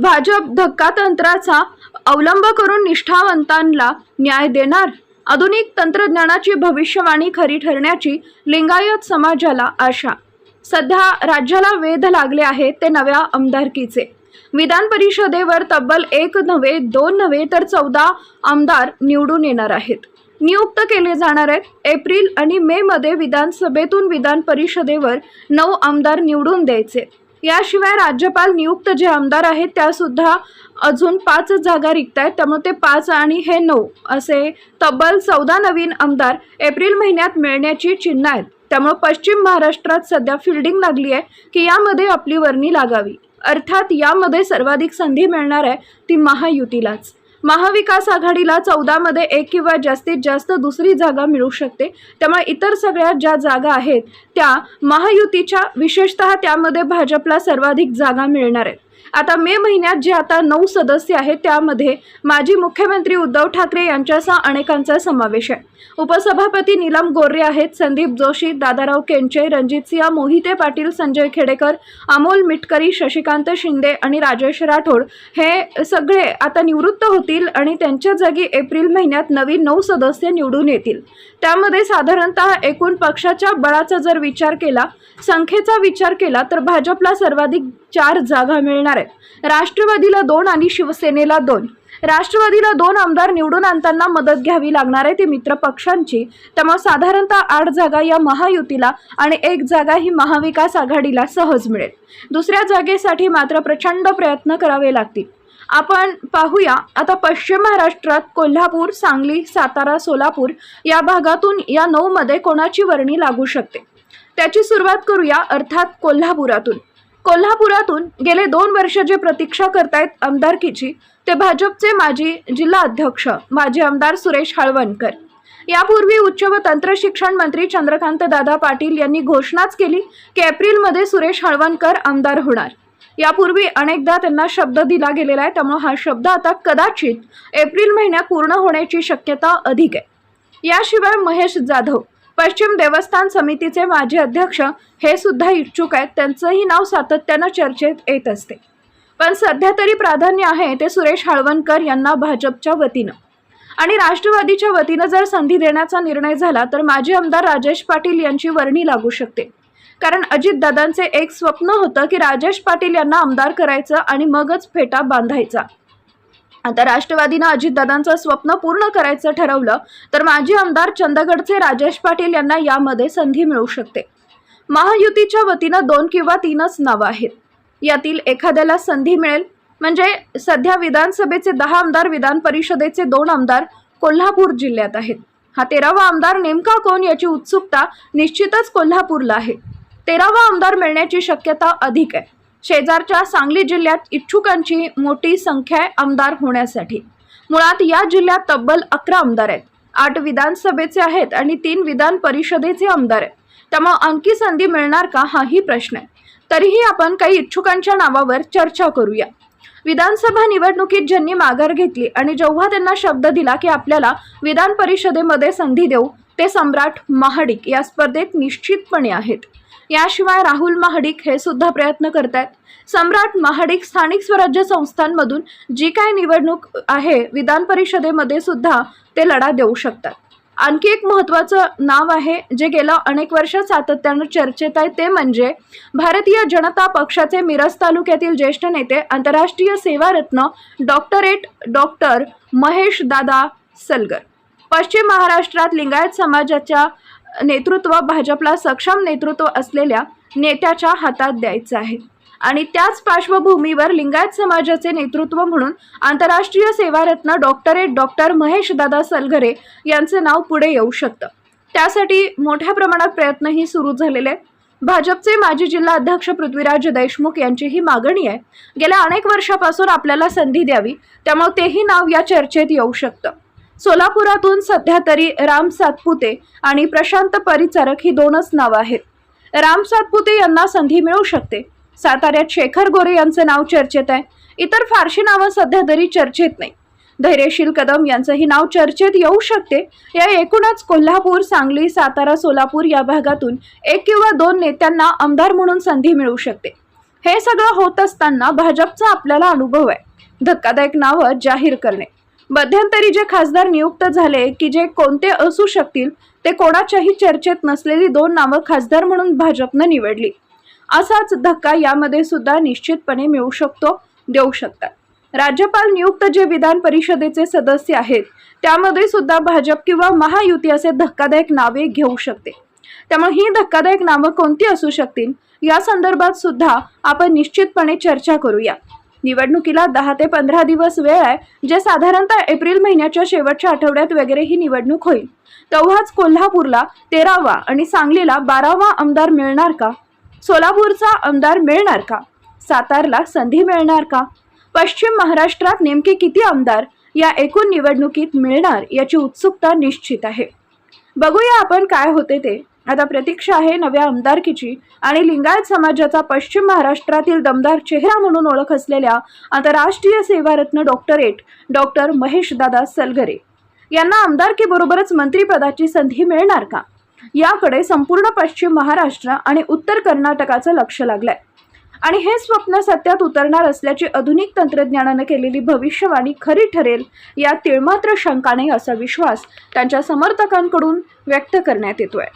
भाजप धक्कातंत्राचा अवलंब करून निष्ठावंतांना न्याय देणार? आधुनिक तंत्रज्ञानाची भविष्यवाणी खरी ठरण्याची लिंगायत समाजाला आशा। सध्या राज्याला वेध लागले आहेत ते नव्या आमदारकीचे। विधान परिषदेवर तब्बल 1 नव्हे 2 नव्हे तर 14 आमदार निवडून येणार आहेत, नियुक्त केले जाणार आहेत। एप्रिल आणि मे मध्ये विधानसभेतून विधान परिषदेवर 9 आमदार निवडून द्यायचे। याशिवाय राज्यपाल नियुक्त जे आमदार आहेत त्या सुद्धा अजून 5 जागा रिक्त आहेत, त्यामुळे ते 5 आणि हे 9 असे तब्बल 14 नवीन आमदार एप्रिल महिन्यात मिळण्याची चिन्ह आहेत। त्यामुळे पश्चिम महाराष्ट्रात सध्या फिल्डिंग लागली आहे की यामध्ये आपली वर्णी लागावी, अर्थात यामध्ये सर्वाधिक संधी मिळणार आहे ती महायुतीलाच। महाविकास आघाडीला 14 मध्ये 1 किंवा जास्तीत जास्त दुसरी जागा मिळू शकते, त्यामुळे इतर सगळ्या ज्या जागा आहेत त्या महायुतीच्या, विशेषतः त्यामध्ये भाजपला सर्वाधिक जागा मिळणार आहेत। आता मे महिन्यात जे आता 9 सदस्य आहेत त्यामध्ये माजी मुख्यमंत्री उद्धव ठाकरे यांच्यासह अनेकांचा समावेश आहे। उपसभापती नीलम गोर्हे आहेत, संदीप जोशी, दादाराव केंचे, रणजितसिंह मोहिते पाटील, संजय खेडेकर, अमोल मिटकरी, शशिकांत शिंदे आणि राजेश राठोड हे सगळे आता निवृत्त होतील आणि त्यांच्या जागी एप्रिल महिन्यात नवीन 9 सदस्य निवडून येतील। त्यामध्ये साधारणतः एकूण पक्षाच्या बळाचा जर विचार केला, संख्येचा विचार केला तर भाजपला सर्वाधिक 4 जागा मिळणार आहेत, राष्ट्रवादीला 2 आणि शिवसेनेला 2। राष्ट्रवादीला 2 आमदार निवडून आणताना मदत घ्यावी लागणार आहे ती मित्र पक्षांची, त्यामुळे साधारणतः 8 जागा या महायुतीला आणि 1 जागा ही महाविकास आघाडीला सहज मिळेल। दुसऱ्या जागेसाठी मात्र प्रचंड प्रयत्न करावे लागतील। आपण पाहूया आता पश्चिम महाराष्ट्रात कोल्हापूर, सांगली, सातारा, सोलापूर या भागातून या 9 मध्ये कोणाची वर्णी लागू शकते। त्याची सुरुवात करूया, अर्थात कोल्हापुरातून। कोल्हापुरातून गेले 2 वर्ष जे प्रतीक्षा करतायत आमदारकीची ते भाजपचे माजी जिल्हा अध्यक्ष माजी आमदार सुरेश हळवणकर। यापूर्वी उच्च व तंत्र शिक्षण मंत्री चंद्रकांत दादा पाटील यांनी घोषणाच केली की एप्रिलमध्ये सुरेश हळवणकर आमदार होणार। यापूर्वी अनेकदा त्यांना शब्द दिला गेलेला आहे, त्यामुळे हा शब्द आता कदाचित एप्रिल महिन्यात पूर्ण होण्याची शक्यता अधिक आहे। याशिवाय महेश जाधव पश्चिम देवस्थान समितीचे माजी अध्यक्ष हे सुद्धा इच्छुक आहेत, त्यांचंही नाव सातत्यानं चर्चेत येत असते। पण सध्या तरी प्राधान्य आहे ते सुरेश हळवणकर यांना भाजपच्या वतीनं आणि राष्ट्रवादीच्या वतीनं जर संधी देण्याचा निर्णय झाला तर माजी आमदार राजेश पाटील यांची वर्णी लागू शकते। कारण अजितदादांचे एक स्वप्न होतं की राजेश पाटील यांना आमदार करायचं आणि मगच फेटा बांधायचा। आता राष्ट्रवादीनं अजितदादांचं स्वप्न पूर्ण करायचं ठरवलं तर माजी आमदार चंदगडचे राजेश पाटील यांना यामध्ये संधी मिळू शकते। महायुतीच्या वतीनं 2 किंवा 3च नावं आहेत, यातील एखाद्याला संधी मिळेल। म्हणजे सध्या विधानसभेचे 10 आमदार, विधान परिषदेचे 2 आमदार कोल्हापूर जिल्ह्यात आहेत। हा 13वा आमदार नेमका कोण याची उत्सुकता निश्चितच कोल्हापूरला आहे। 13वा आमदार मिळण्याची शक्यता अधिक आहे। शेजारच्या सांगली जिल्ह्यात इच्छुकांची मोठी संख्या आहे आमदार होण्यासाठी। मुळात या जिल्ह्यात तब्बल 11 आमदार आहेत, 8 विधानसभेचे आहेत आणि 3 विधान परिषदेचे आमदार आहेत, त्यामुळे आणखी संधी मिळणार का हाही प्रश्न आहे। तरीही आपण काही इच्छुकांच्या नावावर चर्चा करूया। विधानसभा निवडणुकीत ज्यांनी माघार घेतली आणि जेव्हा त्यांना शब्द दिला की आपल्याला विधान परिषदेमध्ये संधी देऊ ते सम्राट महाडिक या स्पर्धेत निश्चितपणे आहेत। याशिवाय राहुल महाडिक हे सुद्धा प्रयत्न करतात। सम्राट महाडिक स्थानिक स्वराज्य संस्थांमधून जी काय निवडणूक आहे विधान परिषदेमध्ये सुद्धा ते लढा देऊ शकतात। आणखी एक महत्त्वाचं नाव आहे जे गेल्या अनेक वर्ष सातत्यानं चर्चेत आहे, ते म्हणजे भारतीय जनता पक्षाचे मिरज तालुक्यातील ज्येष्ठ नेते, आंतरराष्ट्रीय सेवारत्न डॉक्टर महेश दादा सलगर। पश्चिम महाराष्ट्रात लिंगायत समाजाच्या नेतृत्व भाजपला सक्षम नेतृत्व असलेल्या नेत्याच्या हातात द्यायचं आहे आणि त्याच पार्श्वभूमीवर लिंगायत समाजाचे नेतृत्व म्हणून आंतरराष्ट्रीय सेवारत्न डॉक्टर महेश दादा सलगरे यांचे नाव पुढे येऊ शकतं। त्यासाठी मोठ्या प्रमाणात प्रयत्नही सुरू झालेले आहेत। भाजपचे माजी जिल्हा अध्यक्ष पृथ्वीराज देशमुख यांची ही मागणी आहे, गेल्या अनेक वर्षापासून आपल्याला संधी द्यावी, त्यामुळे तेही नाव या चर्चेत येऊ शकतं। सोलापुरातून सध्या तरी राम सातपुते आणि प्रशांत परिचारक ही 2च नावं आहेत। राम सातपुते यांना संधी मिळू शकते। साताऱ्यात शेखर गोरे यांचं नाव चर्चेत आहे, इतर फारशी नावं सध्या तरी चर्चेत नाही। धैर्यशील कदम यांचंही नाव चर्चेत येऊ शकते। या एकूणच कोल्हापूर, सांगली, सातारा, सोलापूर या भागातून 1 किंवा 2 नेत्यांना आमदार म्हणून संधी मिळू शकते। हे सगळं होत असताना भाजपचा आपल्याला अनुभव आहे. धक्कादायक नावं जाहीर करणे. मध्यंतरी जे खासदार नियुक्त झाले की जे कोणते असू शकतील ते कोणाच्याही चर्चेत नसलेली 2 नावं खासदार म्हणून भाजपनं निवडली. असाच धक्का यामध्ये सुद्धा निश्चितपणे मिळू शकतो, देऊ शकतात. राज्यपाल नियुक्त जे विधान परिषदेचे सदस्य आहेत त्यामध्ये सुद्धा भाजप किंवा महायुती असे धक्कादायक नावे घेऊ शकते. त्यामुळे ही धक्कादायक नावं कोणती असू शकतील या संदर्भात सुद्धा आपण निश्चितपणे चर्चा करूया. निवडणुकीला 10 ते 15 दिवस वेळ आहे, जे साधारणतः एप्रिल महिन्याच्या शेवटच्या आठवड्यात वगैरे ही निवडणूक होईल. तेव्हाच कोल्हापूरला 13वा आणि सांगलीला 12वा आमदार मिळणार का? सोलापूरचा आमदार मिळणार का? सातारला संधी मिळणार का? पश्चिम महाराष्ट्रात नेमके किती आमदार या एकूण निवडणुकीत मिळणार याची उत्सुकता निश्चित आहे. बघूया आपण काय होते ते. आता प्रतीक्षा आहे नव्या आमदारकीची आणि लिंगायत समाजाचा पश्चिम महाराष्ट्रातील दमदार चेहरा म्हणून ओळख असलेल्या आंतरराष्ट्रीय सेवारत्न डॉक्टर महेशदादा सलगरे यांना आमदारकीबरोबरच मंत्रिपदाची संधी मिळणार का? याकडे संपूर्ण पश्चिम महाराष्ट्र आणि उत्तर कर्नाटकाचं लक्ष लागलंय आणि हे स्वप्न सत्यात उतरणार असल्याची आधुनिक तंत्रज्ञानाने केलेली भविष्यवाणी खरी ठरेल यात तिळमात्र शंका नाही असा विश्वास त्यांच्या समर्थकांकडून व्यक्त करण्यात येतोय.